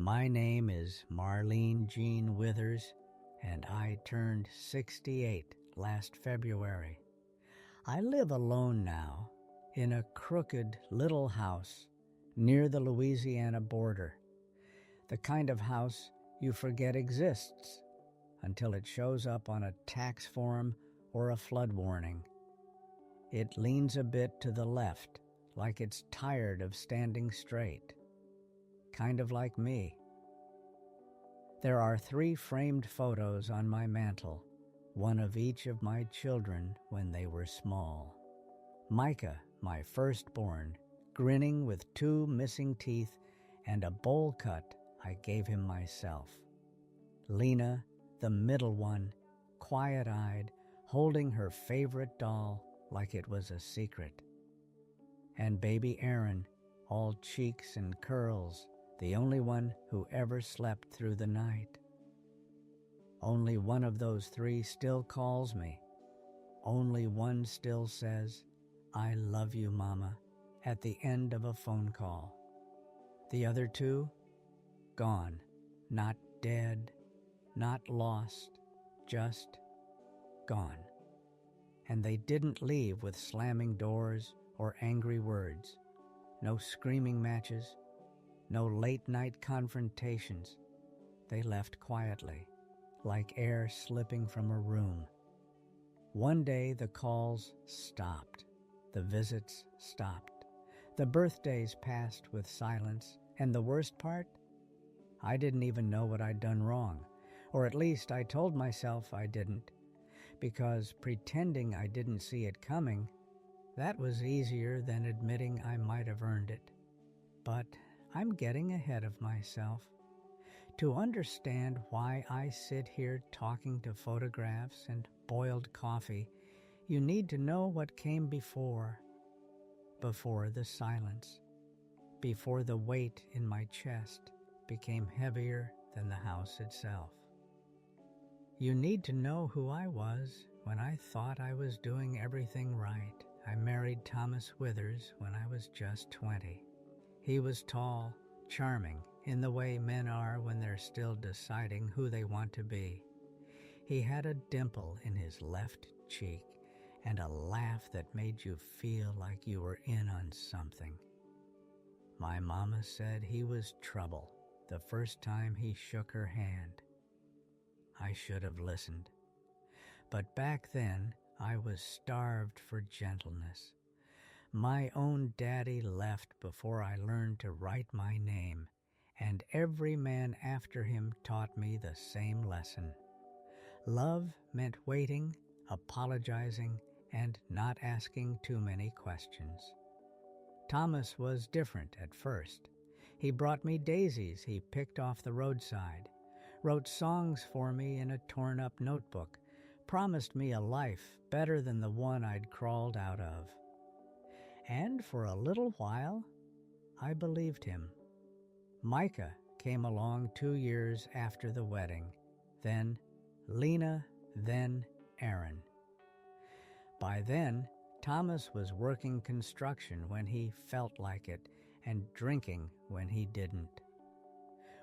My name is Marlene Jean Withers, and I turned 68 last February. I live alone now in a crooked little house near the Louisiana border, the kind of house you forget exists until it shows up on a tax form or a flood warning. It leans a bit to the left, like it's tired of standing straight. Kind of like me. There are 3 framed photos on my mantel, one of each of my children when they were small. Micah, my firstborn, grinning with 2 missing teeth and a bowl cut I gave him myself. Lena, the middle one, quiet-eyed, holding her favorite doll like it was a secret. And baby Aaron, all cheeks and curls, the only one who ever slept through the night. Only one of those 3 still calls me. Only one still says, "I love you, Mama," at the end of a phone call. The other 2? Gone. Not dead, not lost, just gone. And they didn't leave with slamming doors or angry words. No screaming matches, no late-night confrontations. They left quietly, like air slipping from a room. One day the calls stopped, the visits stopped, the birthdays passed with silence, and the worst part? I didn't even know what I'd done wrong, or at least I told myself I didn't, because pretending I didn't see it coming, that was easier than admitting I might have earned it. But I'm getting ahead of myself. To understand why I sit here talking to photographs and boiled coffee, you need to know what came before. Before the silence. Before the weight in my chest became heavier than the house itself. You need to know who I was when I thought I was doing everything right. I married Thomas Withers when I was just 20. He was tall, charming, in the way men are when they're still deciding who they want to be. He had a dimple in his left cheek and a laugh that made you feel like you were in on something. My mama said he was trouble the first time he shook her hand. I should have listened. But back then, I was starved for gentleness. My own daddy left before I learned to write my name, and every man after him taught me the same lesson. Love meant waiting, apologizing, and not asking too many questions. Thomas was different at first. He brought me daisies he picked off the roadside, wrote songs for me in a torn-up notebook, promised me a life better than the one I'd crawled out of. And for a little while, I believed him. Micah came along 2 years after the wedding, then Lena, then Aaron. By then, Thomas was working construction when he felt like it and drinking when he didn't.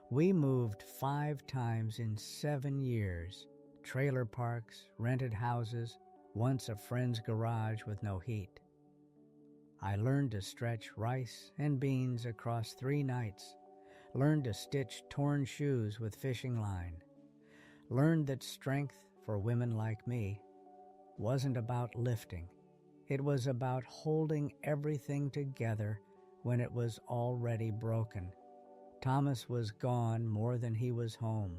We moved 5 times in 7 years, trailer parks, rented houses, once a friend's garage with no heat. I learned to stretch rice and beans across 3 nights, learned to stitch torn shoes with fishing line, learned that strength for women like me wasn't about lifting. It was about holding everything together when it was already broken. Thomas was gone more than he was home.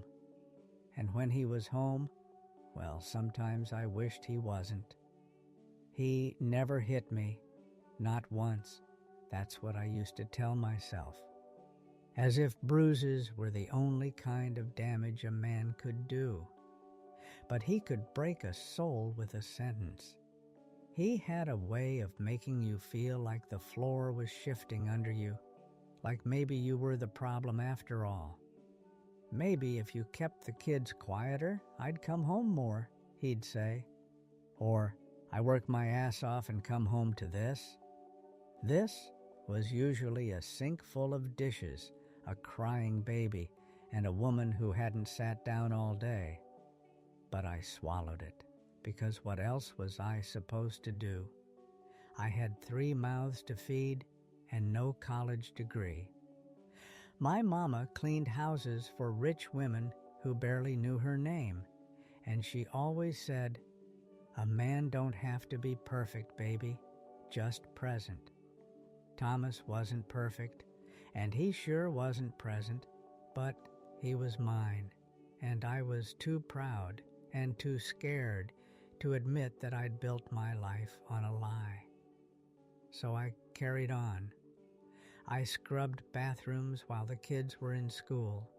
And when he was home, well, sometimes I wished he wasn't. He never hit me, not once. That's what I used to tell myself. As if bruises were the only kind of damage a man could do. But he could break a soul with a sentence. He had a way of making you feel like the floor was shifting under you, like maybe you were the problem after all. Maybe if you kept the kids quieter, I'd come home more, he'd say. Or, I work my ass off and come home to this. This was usually a sink full of dishes, a crying baby, and a woman who hadn't sat down all day. But I swallowed it, because what else was I supposed to do? I had 3 mouths to feed and no college degree. My mama cleaned houses for rich women who barely knew her name, and she always said, "A man don't have to be perfect, baby, just present." Thomas wasn't perfect, and he sure wasn't present, but he was mine, and I was too proud and too scared to admit that I'd built my life on a lie. So I carried on. I scrubbed bathrooms while the kids were in school,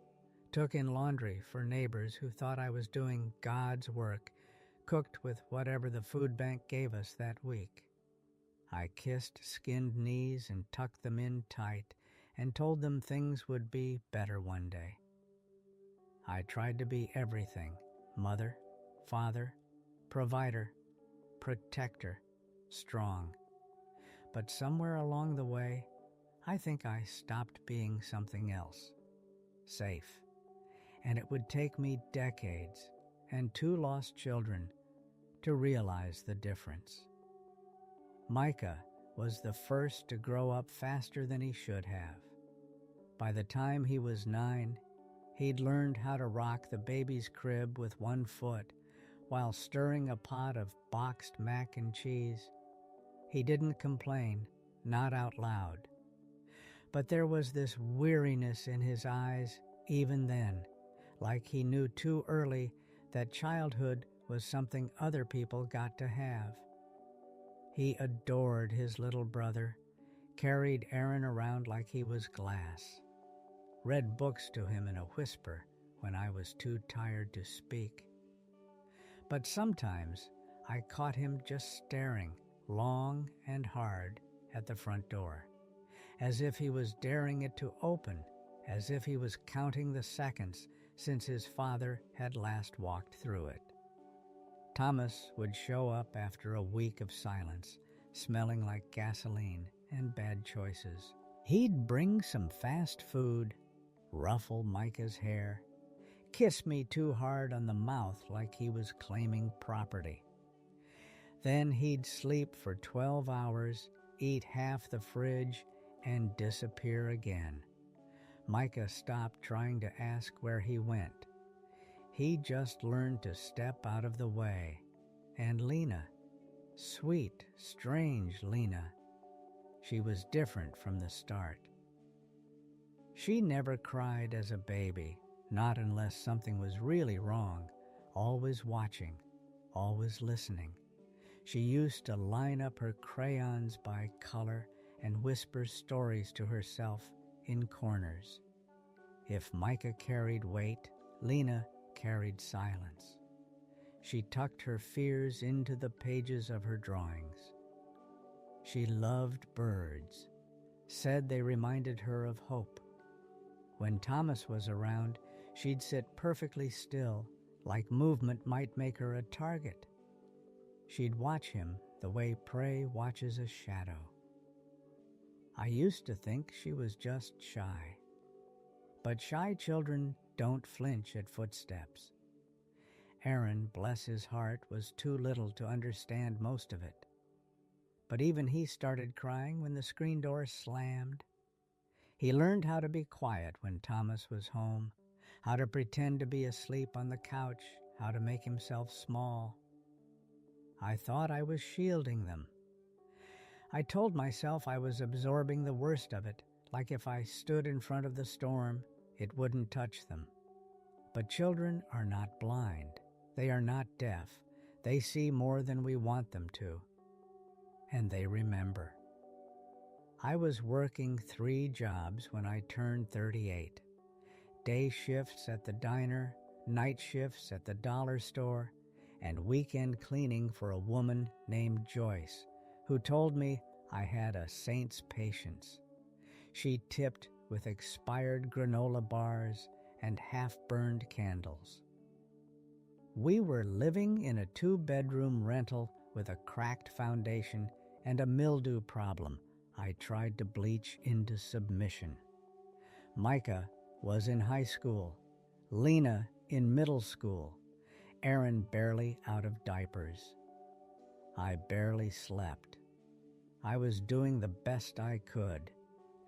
took in laundry for neighbors who thought I was doing God's work, cooked with whatever the food bank gave us that week. I kissed skinned knees and tucked them in tight and told them things would be better one day. I tried to be everything: mother, father, provider, protector, strong. But somewhere along the way, I think I stopped being something else: safe. And it would take me decades and 2 lost children to realize the difference. Micah was the first to grow up faster than he should have. By the time he was 9, he'd learned how to rock the baby's crib with 1 foot while stirring a pot of boxed mac and cheese. He didn't complain, not out loud. But there was this weariness in his eyes even then, like he knew too early that childhood was something other people got to have. He adored his little brother, carried Aaron around like he was glass, read books to him in a whisper when I was too tired to speak. But sometimes I caught him just staring long and hard at the front door, as if he was daring it to open, as if he was counting the seconds since his father had last walked through it. Thomas would show up after a week of silence, smelling like gasoline and bad choices. He'd bring some fast food, ruffle Micah's hair, kiss me too hard on the mouth like he was claiming property. Then he'd sleep for 12 hours, eat half the fridge, and disappear again. Micah stopped trying to ask where he went. He just learned to step out of the way. And Lena, sweet, strange Lena, she was different from the start. She never cried as a baby, not unless something was really wrong, always watching, always listening. She used to line up her crayons by color and whisper stories to herself in corners. If Micah carried weight, Lena carried silence. She tucked her fears into the pages of her drawings. She loved birds, said they reminded her of hope. When Thomas was around, she'd sit perfectly still, like movement might make her a target. She'd watch him the way prey watches a shadow. I used to think she was just shy. But shy children don't flinch at footsteps. Aaron, bless his heart, was too little to understand most of it. But even he started crying when the screen door slammed. He learned how to be quiet when Thomas was home, how to pretend to be asleep on the couch, how to make himself small. I thought I was shielding them. I told myself I was absorbing the worst of it, like if I stood in front of the storm, it wouldn't touch them. But children are not blind. They are not deaf. They see more than we want them to. And they remember. I was working 3 jobs when I turned 38. Day shifts at the diner, night shifts at the dollar store, and weekend cleaning for a woman named Joyce, who told me I had a saint's patience. She tipped with expired granola bars and half-burned candles. We were living in a 2-bedroom rental with a cracked foundation and a mildew problem I tried to bleach into submission. Micah was in high school, Lena in middle school, Aaron barely out of diapers. I barely slept. I was doing the best I could.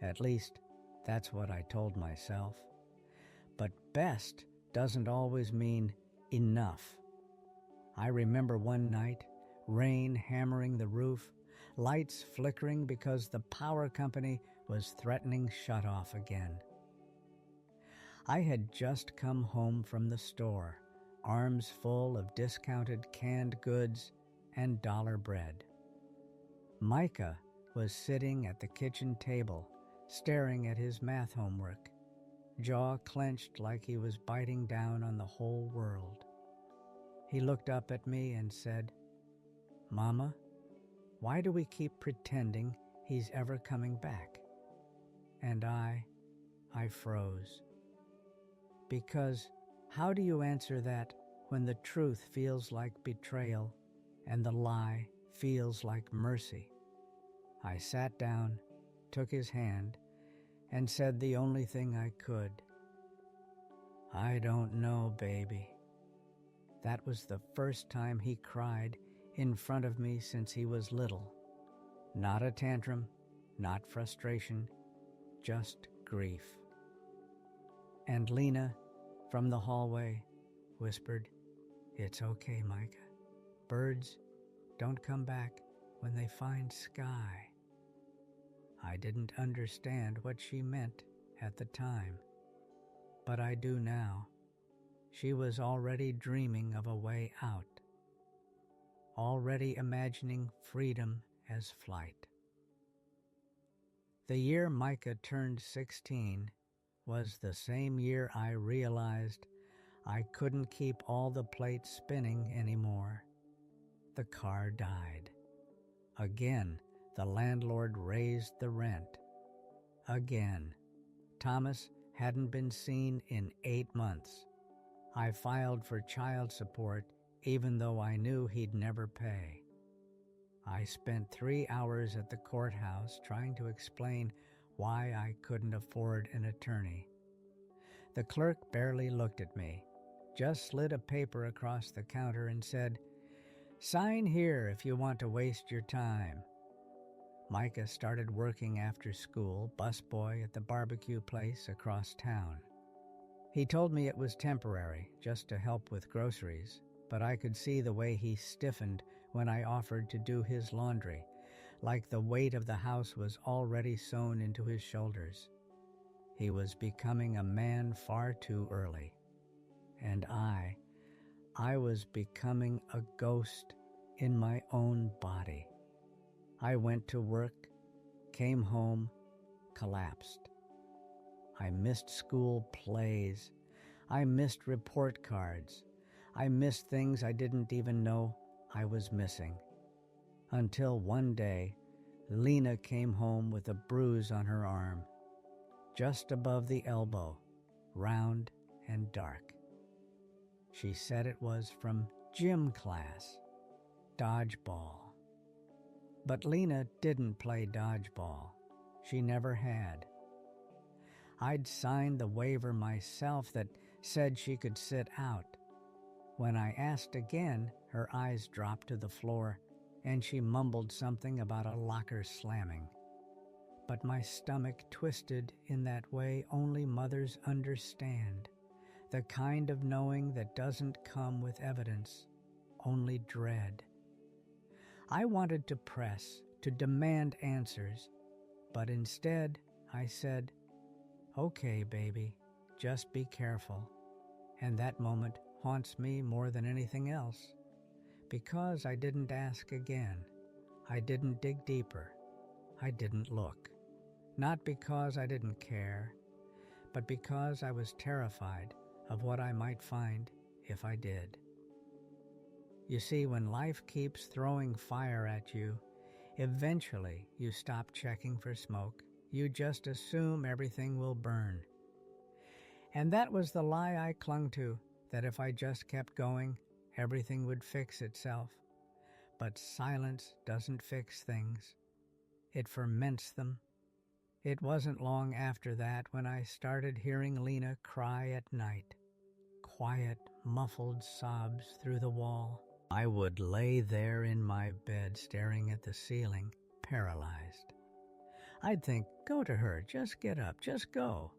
At least, that's what I told myself. But best doesn't always mean enough. I remember one night, rain hammering the roof, lights flickering because the power company was threatening shutoff again. I had just come home from the store, arms full of discounted canned goods and dollar bread. Micah was sitting at the kitchen table, staring at his math homework, jaw clenched like he was biting down on the whole world. He looked up at me and said, "Mama, why do we keep pretending he's ever coming back?" And I froze. Because how do you answer that when the truth feels like betrayal and the lie feels like mercy? I sat down, took his hand, and said the only thing I could. "I don't know, baby." That was the first time he cried in front of me since he was little. Not a tantrum, not frustration, just grief. And Lena, from the hallway, whispered, "It's okay, Micah. Birds don't come back when they find sky." I didn't understand what she meant at the time, but I do now. She was already dreaming of a way out, already imagining freedom as flight. The year Micah turned 16 was the same year I realized I couldn't keep all the plates spinning anymore. The car died. Again, the landlord raised the rent. Again, Thomas hadn't been seen in 8 months. I filed for child support even though I knew he'd never pay. I spent 3 hours at the courthouse trying to explain why I couldn't afford an attorney. The clerk barely looked at me, just slid a paper across the counter and said, "Sign here if you want to waste your time." Micah started working after school, busboy at the barbecue place across town. He told me it was temporary, just to help with groceries, but I could see the way he stiffened when I offered to do his laundry, like the weight of the house was already sewn into his shoulders. He was becoming a man far too early. And I was becoming a ghost in my own body. I went to work, came home, collapsed. I missed school plays. I missed report cards. I missed things I didn't even know I was missing. Until one day, Lena came home with a bruise on her arm, just above the elbow, round and dark. She said it was from gym class, dodgeball. But Lena didn't play dodgeball. She never had. I'd signed the waiver myself that said she could sit out. When I asked again, her eyes dropped to the floor, and she mumbled something about a locker slamming. But my stomach twisted in that way only mothers understand, the kind of knowing that doesn't come with evidence, only dread. I wanted to press, to demand answers, but instead I said, "Okay, baby, just be careful." And that moment haunts me more than anything else, because I didn't ask again. I didn't dig deeper. I didn't look. Not because I didn't care, but because I was terrified of what I might find if I did. You see, when life keeps throwing fire at you, eventually you stop checking for smoke. You just assume everything will burn. And that was the lie I clung to, that if I just kept going, everything would fix itself. But silence doesn't fix things. It ferments them, It wasn't long after that when I started hearing Lena cry at night, quiet, muffled sobs through the wall. I would lay there in my bed staring at the ceiling, paralyzed. I'd think, go to her, just get up, just go.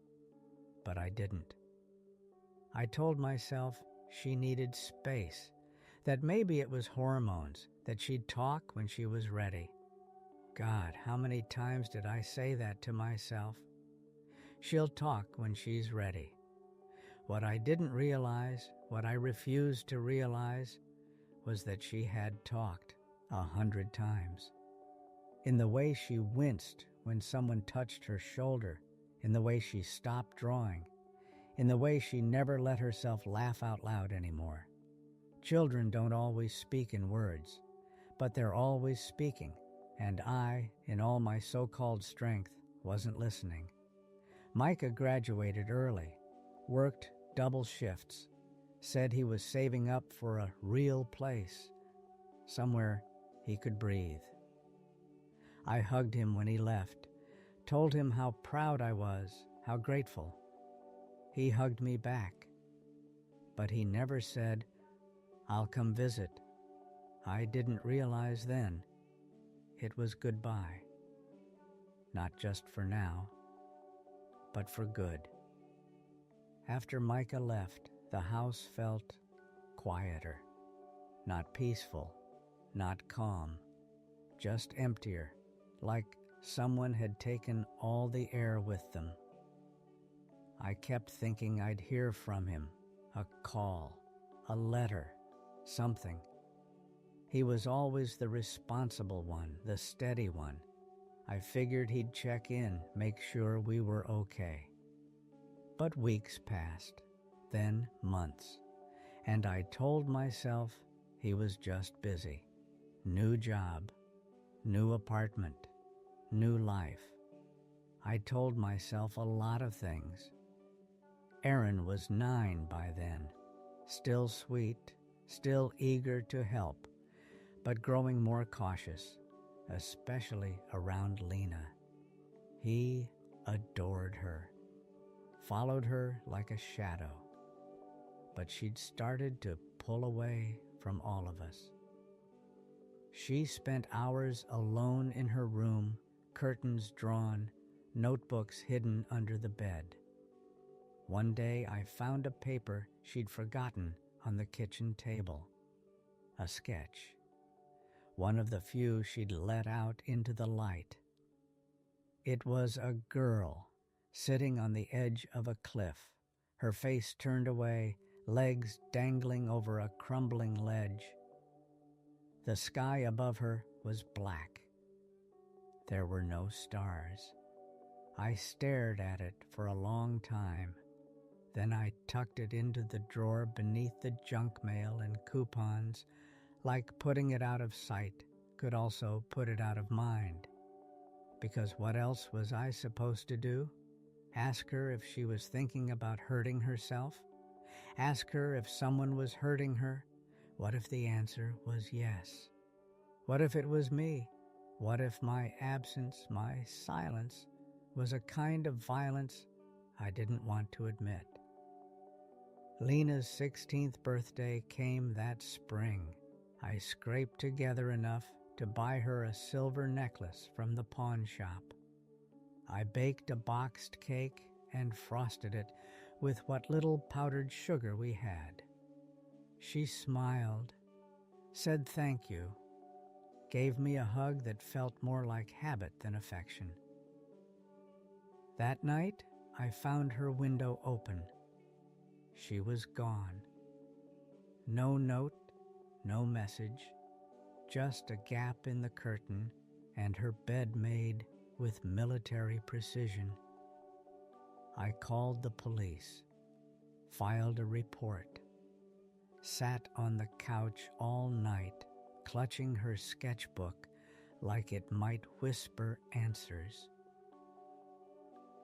But I didn't. I told myself she needed space, that maybe it was hormones, that she'd talk when she was ready. God, how many times did I say that to myself? She'll talk when she's ready. What I didn't realize, what I refused to realize, was that she had talked 100 times. In the way she winced when someone touched her shoulder, in the way she stopped drawing, in the way she never let herself laugh out loud anymore. Children don't always speak in words, but they're always speaking, and I, in all my so-called strength, wasn't listening. Micah graduated early, worked double shifts, said he was saving up for a real place, somewhere he could breathe. I hugged him when he left, told him how proud I was, how grateful. He hugged me back, but he never said, "I'll come visit." I didn't realize then it was goodbye, not just for now, but for good. After Micah left, the house felt quieter, not peaceful, not calm, just emptier, like someone had taken all the air with them. I kept thinking I'd hear from him, a call, a letter, something. He was always the responsible one, the steady one. I figured he'd check in, make sure we were okay. But weeks passed, then months, and I told myself he was just busy. New job, new apartment, new life. I told myself a lot of things. Aaron was 9 by then, still sweet, still eager to help, but growing more cautious, especially around Lena. He adored her, followed her like a shadow, but she'd started to pull away from all of us. She spent hours alone in her room, curtains drawn, notebooks hidden under the bed. One day I found a paper she'd forgotten on the kitchen table, a sketch, one of the few she'd let out into the light. It was a girl sitting on the edge of a cliff, her face turned away, legs dangling over a crumbling ledge. The sky above her was black. There were no stars. I stared at it for a long time. Then I tucked it into the drawer beneath the junk mail and coupons, like putting it out of sight could also put it out of mind. Because what else was I supposed to do? Ask her if she was thinking about hurting herself? Ask her if someone was hurting her? What if the answer was yes? What if it was me? What if my absence, my silence, was a kind of violence I didn't want to admit? Lena's 16th birthday came that spring. I scraped together enough to buy her a silver necklace from the pawn shop. I baked a boxed cake and frosted it with what little powdered sugar we had. She smiled, said thank you, gave me a hug that felt more like habit than affection. That night, I found her window open. She was gone. No note, no message, just a gap in the curtain and her bed made with military precision. I called the police, filed a report, sat on the couch all night, clutching her sketchbook like it might whisper answers.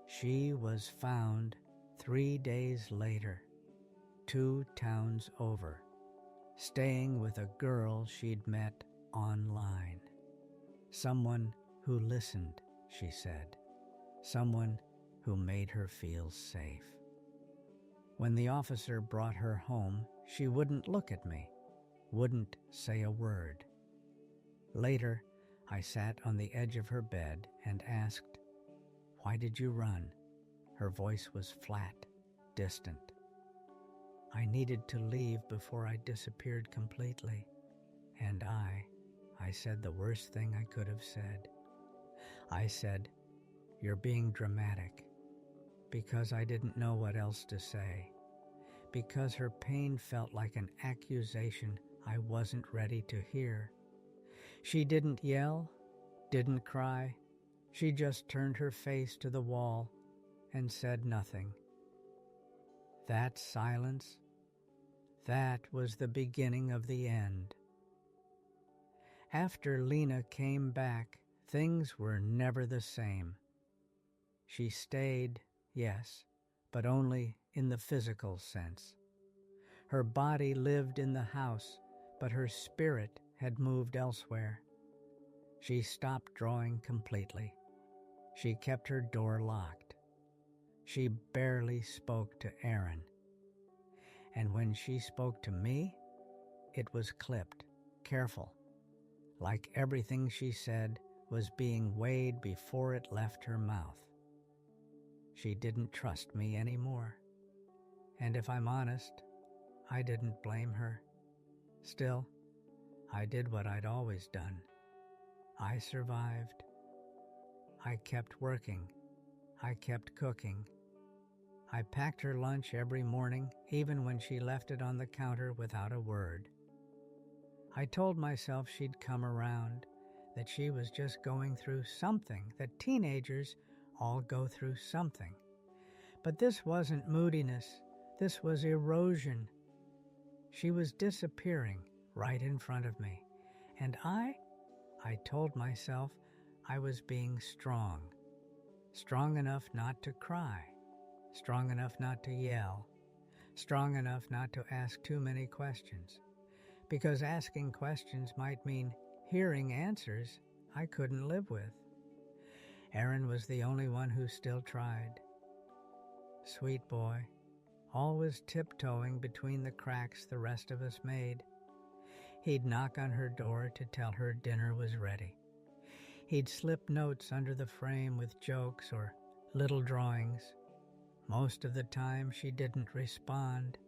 She was found 3 days later, 2 towns over, staying with a girl she'd met online. Someone who listened, she said. someone who made her feel safe. When the officer brought her home, she wouldn't look at me, wouldn't say a word. Later, I sat on the edge of her bed and asked, "Why did you run?" Her voice was flat, distant. I needed to leave before I disappeared completely. And I said the worst thing I could have said. I said, "You're being dramatic," because I didn't know what else to say, because her pain felt like an accusation I wasn't ready to hear. She didn't yell, didn't cry. She just turned her face to the wall and said nothing. That silence, that was the beginning of the end. After Lena came back, things were never the same. She stayed, yes, but only in the physical sense. Her body lived in the house, but her spirit had moved elsewhere. She stopped drawing completely. She kept her door locked. She barely spoke to Aaron. And when she spoke to me, it was clipped, careful, like everything she said was being weighed before it left her mouth. She didn't trust me anymore. And if I'm honest, I didn't blame her. Still, I did what I'd always done. I survived. I kept working. I kept cooking. I packed her lunch every morning, even when she left it on the counter without a word. I told myself she'd come around, that she was just going through something, that teenagers all go through something. But this wasn't moodiness. This was erosion. She was disappearing right in front of me. And I told myself I was being strong. Strong enough not to cry. Strong enough not to yell. Strong enough not to ask too many questions. Because asking questions might mean hearing answers I couldn't live with. Aaron was the only one who still tried. Sweet boy, always tiptoeing between the cracks the rest of us made. He'd knock on her door to tell her dinner was ready. He'd slip notes under the frame with jokes or little drawings. Most of the time she didn't respond,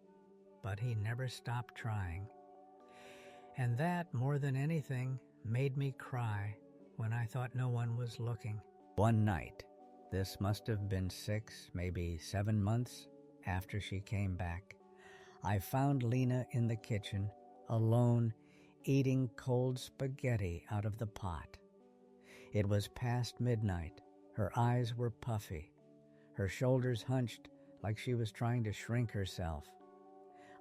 but he never stopped trying. And that, more than anything, made me cry when I thought no one was looking. One night, this must have been 6, maybe 7 months after she came back, I found Lena in the kitchen, alone, eating cold spaghetti out of the pot. It was past midnight. Her eyes were puffy, her shoulders hunched like she was trying to shrink herself.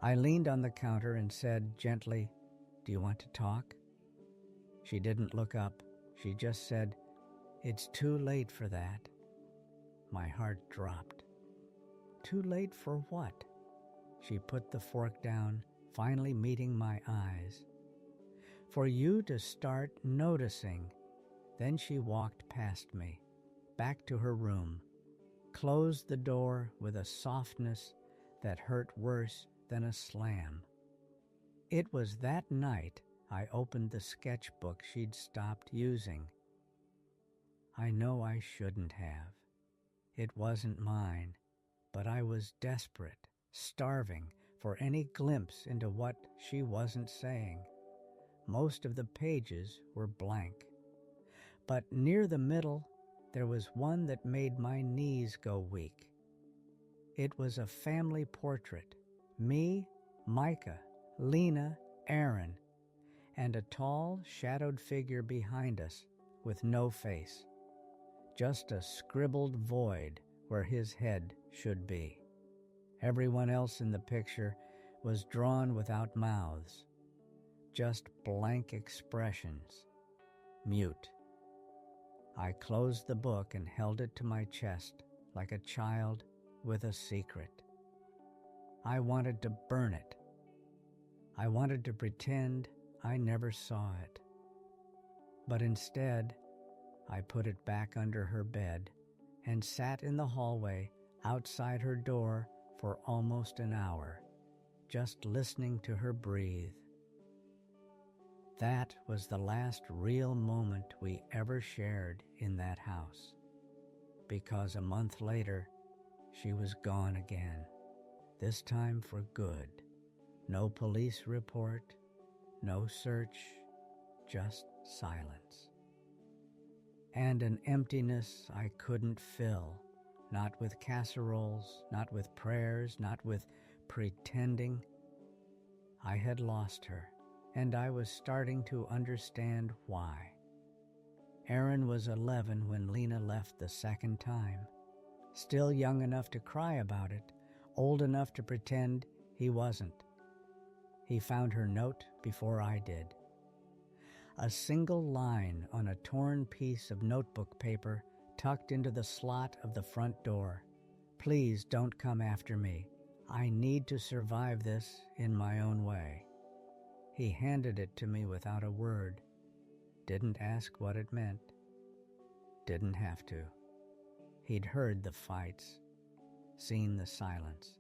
I leaned on the counter and said gently, "Do you want to talk?" She didn't look up. She just said, "It's too late for that." My heart dropped. Too late for what? She put the fork down, finally meeting my eyes. For you to start noticing. Then she walked past me, back to her room, closed the door with a softness that hurt worse than a slam. It was that night I opened the sketchbook she'd stopped using. I know I shouldn't have. It wasn't mine, but I was desperate, starving for any glimpse into what she wasn't saying. Most of the pages were blank. But near the middle, there was one that made my knees go weak. It was a family portrait. Me, Micah, Lena, Aaron, and a tall, shadowed figure behind us with no face. Just a scribbled void where his head should be. Everyone else in the picture was drawn without mouths. Just blank expressions. Mute. I closed the book and held it to my chest like a child with a secret. I wanted to burn it. I wanted to pretend I never saw it. But instead, I put it back under her bed and sat in the hallway outside her door for almost an hour, just listening to her breathe. That was the last real moment we ever shared in that house, because a month later, she was gone again, this time for good. No police report, no search, just silence. And an emptiness I couldn't fill, not with casseroles, not with prayers, not with pretending. I had lost her, and I was starting to understand why. Aaron was 11 when Lena left the second time, still young enough to cry about it, old enough to pretend he wasn't. He found her note before I did. A single line on a torn piece of notebook paper tucked into the slot of the front door. Please don't come after me. I need to survive this in my own way. He handed it to me without a word. Didn't ask what it meant. Didn't have to. He'd heard the fights, seen the silence.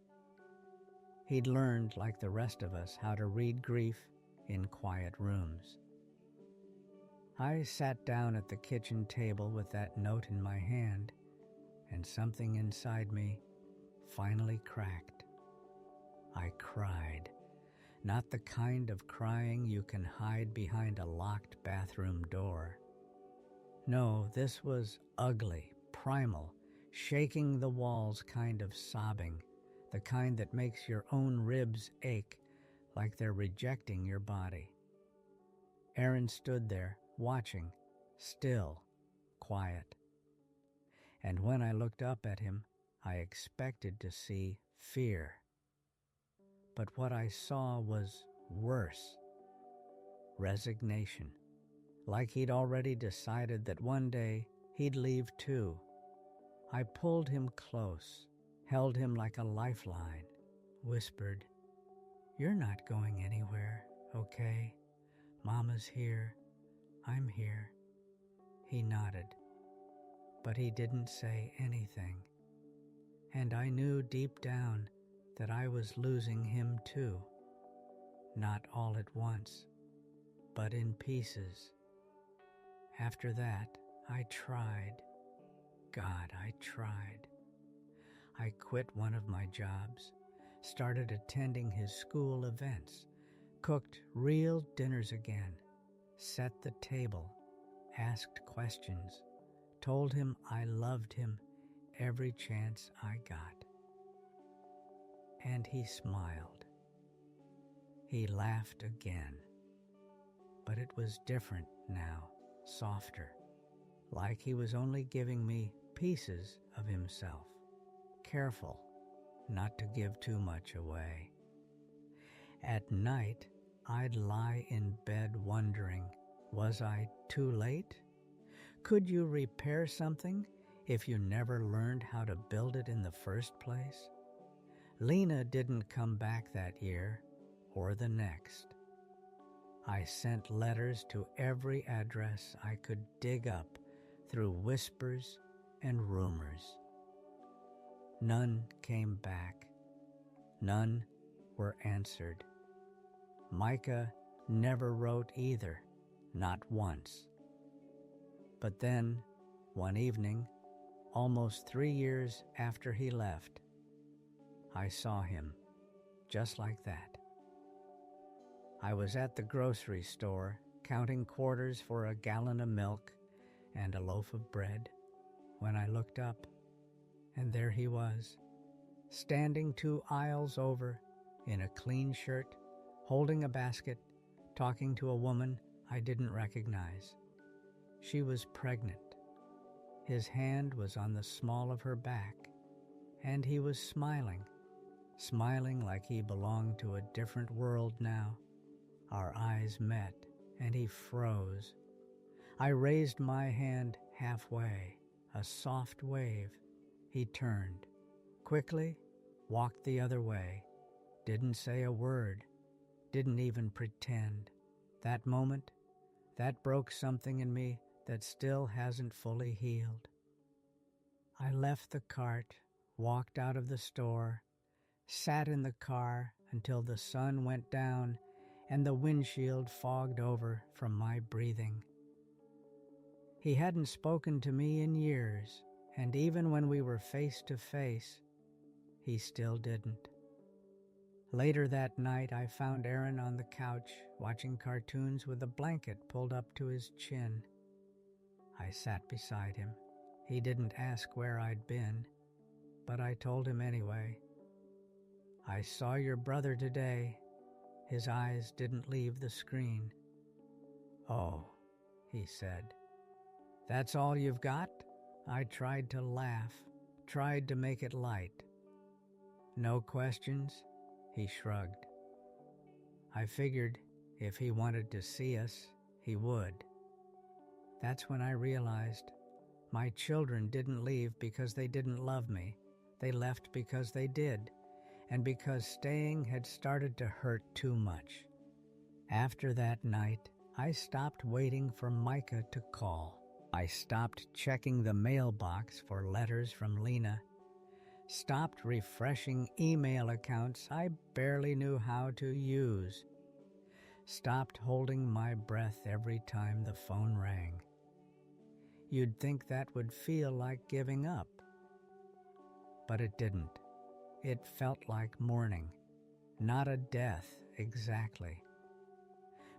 He'd learned, like the rest of us, how to read grief in quiet rooms. I sat down at the kitchen table with that note in my hand, and something inside me finally cracked. I cried. Not the kind of crying you can hide behind a locked bathroom door. No, this was ugly, primal, shaking the walls kind of sobbing, the kind that makes your own ribs ache like they're rejecting your body. Aaron stood there, watching, still, quiet. And when I looked up at him, I expected to see fear. But what I saw was worse. Resignation. Like he'd already decided that one day he'd leave too. I pulled him close, held him like a lifeline, whispered, "You're not going anywhere, okay? Mama's here. I'm here." He nodded, but he didn't say anything. And I knew deep down that I was losing him too. Not all at once, but in pieces. After that, I tried. God, I tried. I quit one of my jobs, started attending his school events, cooked real dinners again, set the table, asked questions, told him I loved him every chance I got. And he smiled. He laughed again. But it was different now, softer, like he was only giving me pieces of himself, careful not to give too much away. At night, I'd lie in bed wondering, was I too late? Could you repair something if you never learned how to build it in the first place? Lena didn't come back that year or the next. I sent letters to every address I could dig up through whispers and rumors. None came back. None were answered. Micah never wrote either, not once. But then, one evening, almost 3 years after he left, I saw him, just like that. I was at the grocery store, counting quarters for a gallon of milk and a loaf of bread, when I looked up, and there he was, standing 2 aisles over, in a clean shirt, holding a basket, talking to a woman I didn't recognize. She was pregnant. His hand was on the small of her back, and he was smiling like he belonged to a different world now. Our eyes met, and he froze. I raised my hand halfway, a soft wave. He turned, quickly, walked the other way, didn't say a word, didn't even pretend. That moment, that broke something in me that still hasn't fully healed. I left the cart, walked out of the store, sat in the car until the sun went down and the windshield fogged over from my breathing. He hadn't spoken to me in years, and even when we were face to face, he still didn't. Later that night, I found Aaron on the couch watching cartoons with a blanket pulled up to his chin. I sat beside him. He didn't ask where I'd been, but I told him anyway. I saw your brother today. His eyes didn't leave the screen. Oh, he said. That's all you've got? I tried to laugh, tried to make it light. No questions? He shrugged. I figured if he wanted to see us, he would. That's when I realized my children didn't leave because they didn't love me. They left because they did, and because staying had started to hurt too much. After that night, I stopped waiting for Micah to call. I stopped checking the mailbox for letters from Lena, stopped refreshing email accounts I barely knew how to use, stopped holding my breath every time the phone rang. You'd think that would feel like giving up, but it didn't. It felt like mourning, not a death exactly,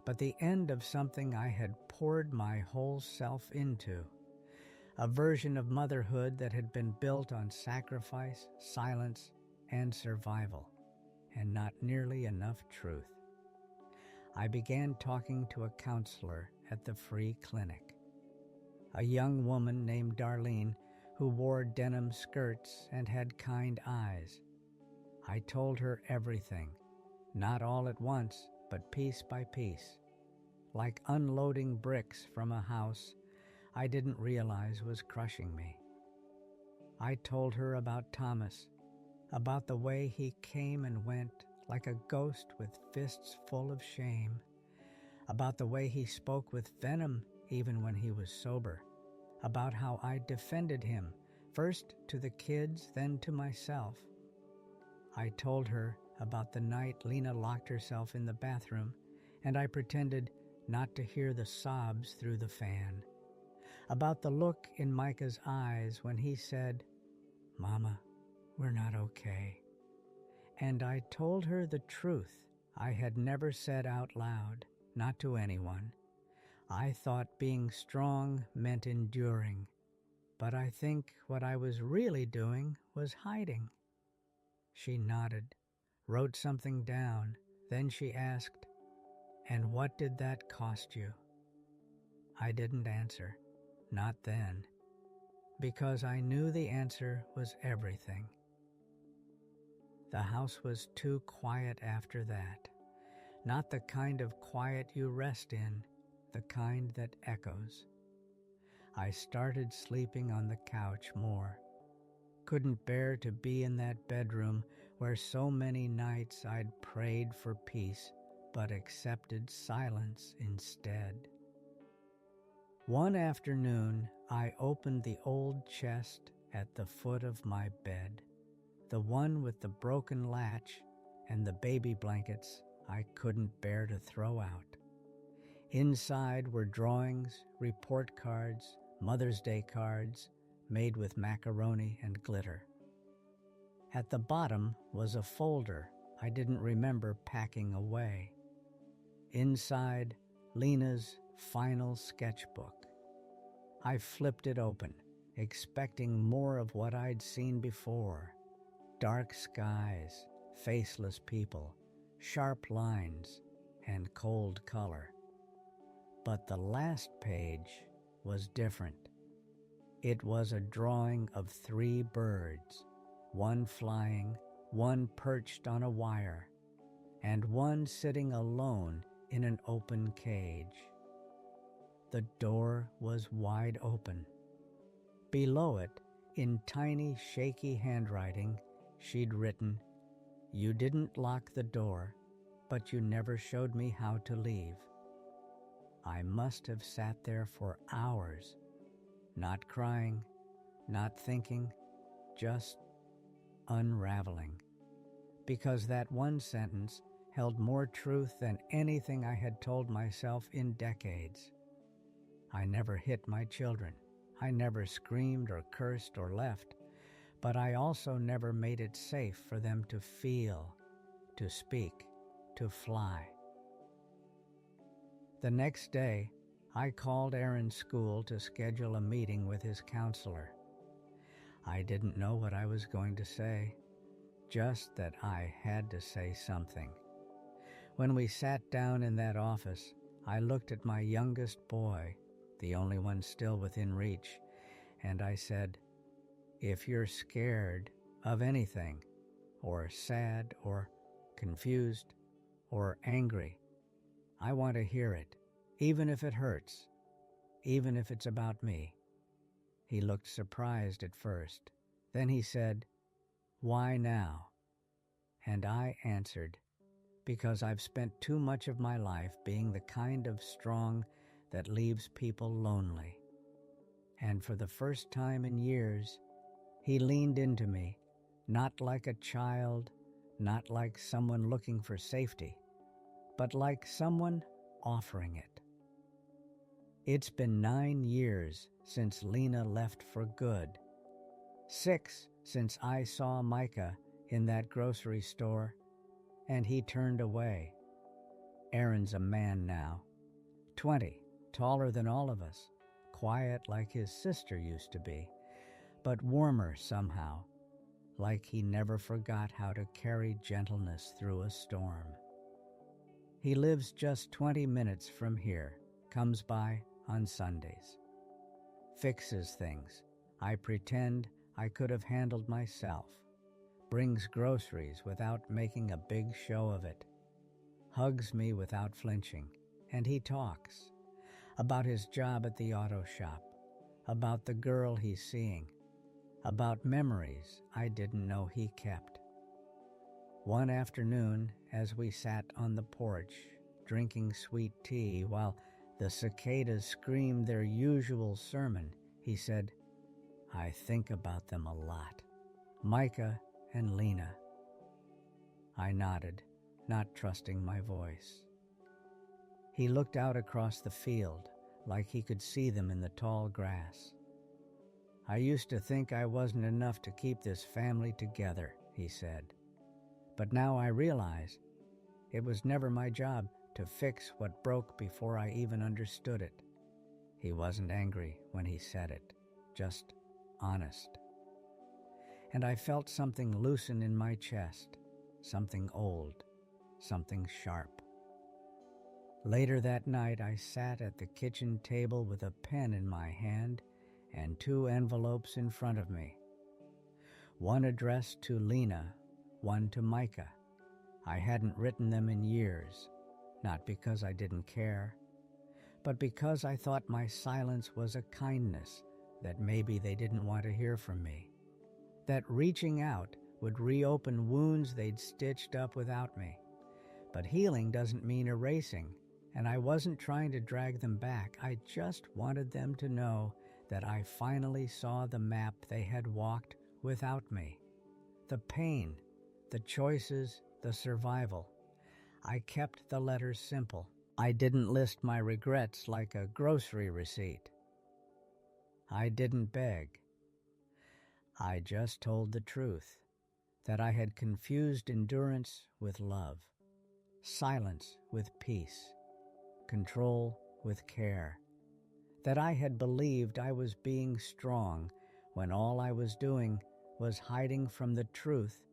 but the end of something I had poured my whole self into, a version of motherhood that had been built on sacrifice, silence, and survival, and not nearly enough truth. I began talking to a counselor at the free clinic, a young woman named Darlene who wore denim skirts and had kind eyes. I told her everything, not all at once, but piece by piece, like unloading bricks from a house I didn't realize was crushing me. I told her about Thomas, about the way he came and went like a ghost with fists full of shame, about the way he spoke with venom even when he was sober, about how I defended him, first to the kids, then to myself. I told her about the night Lena locked herself in the bathroom, and I pretended not to hear the sobs through the fan, about the look in Micah's eyes when he said, "Mama, we're not okay." And I told her the truth I had never said out loud, not to anyone. I thought being strong meant enduring, but I think what I was really doing was hiding. She nodded, wrote something down, then she asked, "And what did that cost you?" I didn't answer, not then, because I knew the answer was everything. The house was too quiet after that, not the kind of quiet you rest in, the kind that echoes. I started sleeping on the couch more. Couldn't bear to be in that bedroom where so many nights I'd prayed for peace but accepted silence instead. One afternoon, I opened the old chest at the foot of my bed, the one with the broken latch and the baby blankets I couldn't bear to throw out. Inside were drawings, report cards, Mother's Day cards made with macaroni and glitter. At the bottom was a folder I didn't remember packing away. Inside, Lena's final sketchbook. I flipped it open, expecting more of what I'd seen before. Dark skies, faceless people, sharp lines, and cold color. But the last page was different. It was a drawing of 3 birds, one flying, one perched on a wire, and one sitting alone in an open cage. The door was wide open. Below it, in tiny, shaky handwriting, she'd written, "You didn't lock the door, but you never showed me how to leave." I must have sat there for hours, not crying, not thinking, just unraveling. Because that one sentence held more truth than anything I had told myself in decades. I never hit my children. I never screamed or cursed or left. But I also never made it safe for them to feel, to speak, to fly. The next day, I called Aaron's school to schedule a meeting with his counselor. I didn't know what I was going to say, just that I had to say something. When we sat down in that office, I looked at my youngest boy, the only one still within reach, and I said, "If you're scared of anything, or sad, or confused, or angry, I want to hear it, even if it hurts, even if it's about me." He looked surprised at first. Then he said, "Why now?" And I answered, "Because I've spent too much of my life being the kind of strong that leaves people lonely." And for the first time in years, he leaned into me, not like a child, not like someone looking for safety, but like someone offering it. It's been 9 years since Lena left for good. 6 since I saw Micah in that grocery store, and he turned away. Aaron's a man now, 20, taller than all of us, quiet like his sister used to be, but warmer somehow, like he never forgot how to carry gentleness through a storm. He lives just 20 minutes from here, comes by on Sundays, fixes things I pretend I could have handled myself, brings groceries without making a big show of it, hugs me without flinching, and he talks about his job at the auto shop, about the girl he's seeing, about memories I didn't know he kept. One afternoon, as we sat on the porch, drinking sweet tea while the cicadas screamed their usual sermon, he said, "I think about them a lot. Micah and Lena." I nodded, not trusting my voice. He looked out across the field, like he could see them in the tall grass. "I used to think I wasn't enough to keep this family together," he said. "But now I realize it was never my job to fix what broke before I even understood it." He wasn't angry when he said it, just honest. And I felt something loosen in my chest, something old, something sharp. Later that night, I sat at the kitchen table with a pen in my hand and 2 envelopes in front of me. One addressed to Lena, one to Micah. I hadn't written them in years, not because I didn't care, but because I thought my silence was a kindness that maybe they didn't want to hear from me, that reaching out would reopen wounds they'd stitched up without me. But healing doesn't mean erasing, and I wasn't trying to drag them back. I just wanted them to know that I finally saw the map they had walked without me. The pain, the choices, the survival. I kept the letters simple. I didn't list my regrets like a grocery receipt. I didn't beg. I just told the truth, that I had confused endurance with love, silence with peace, control with care, that I had believed I was being strong when all I was doing was hiding from the truth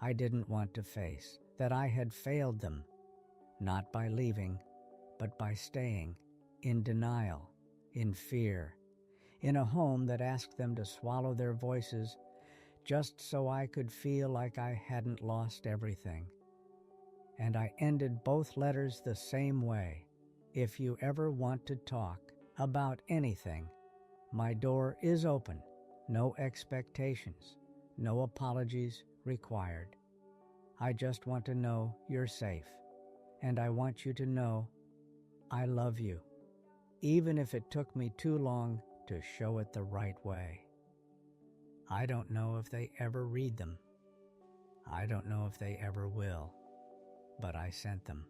I didn't want to face, that I had failed them, not by leaving, but by staying, in denial, in fear, in a home that asked them to swallow their voices just so I could feel like I hadn't lost everything. And I ended both letters the same way. If you ever want to talk about anything, my door is open. No expectations, no apologies required. I just want to know you're safe, and I want you to know I love you, even if it took me too long to show it the right way. I don't know if they ever read them. I don't know if they ever will, but I sent them.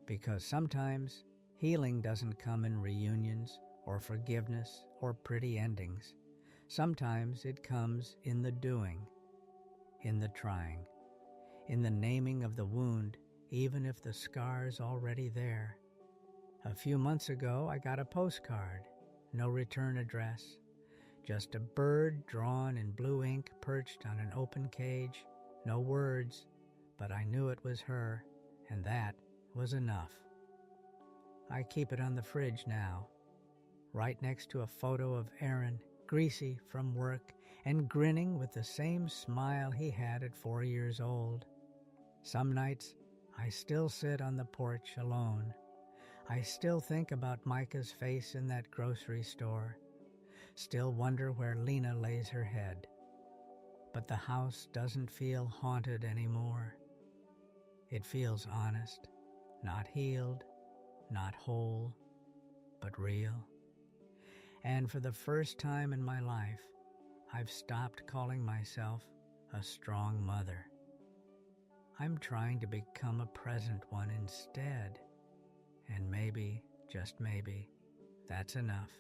Because sometimes healing doesn't come in reunions or forgiveness or pretty endings. Sometimes it comes in the doing, in the trying, in the naming of the wound, even if the scar's already there. A few months ago, I got a postcard, no return address, just a bird drawn in blue ink perched on an open cage, no words, but I knew it was her, and that was enough. I keep it on the fridge now, right next to a photo of Aaron, greasy from work and grinning with the same smile he had at 4 years old. Some nights, I still sit on the porch alone. I still think about Micah's face in that grocery store, still wonder where Lena lays her head. But the house doesn't feel haunted anymore. It feels honest, not healed, not whole, but real. And for the first time in my life, I've stopped calling myself a strong mother. I'm trying to become a present one instead. And maybe, just maybe, that's enough.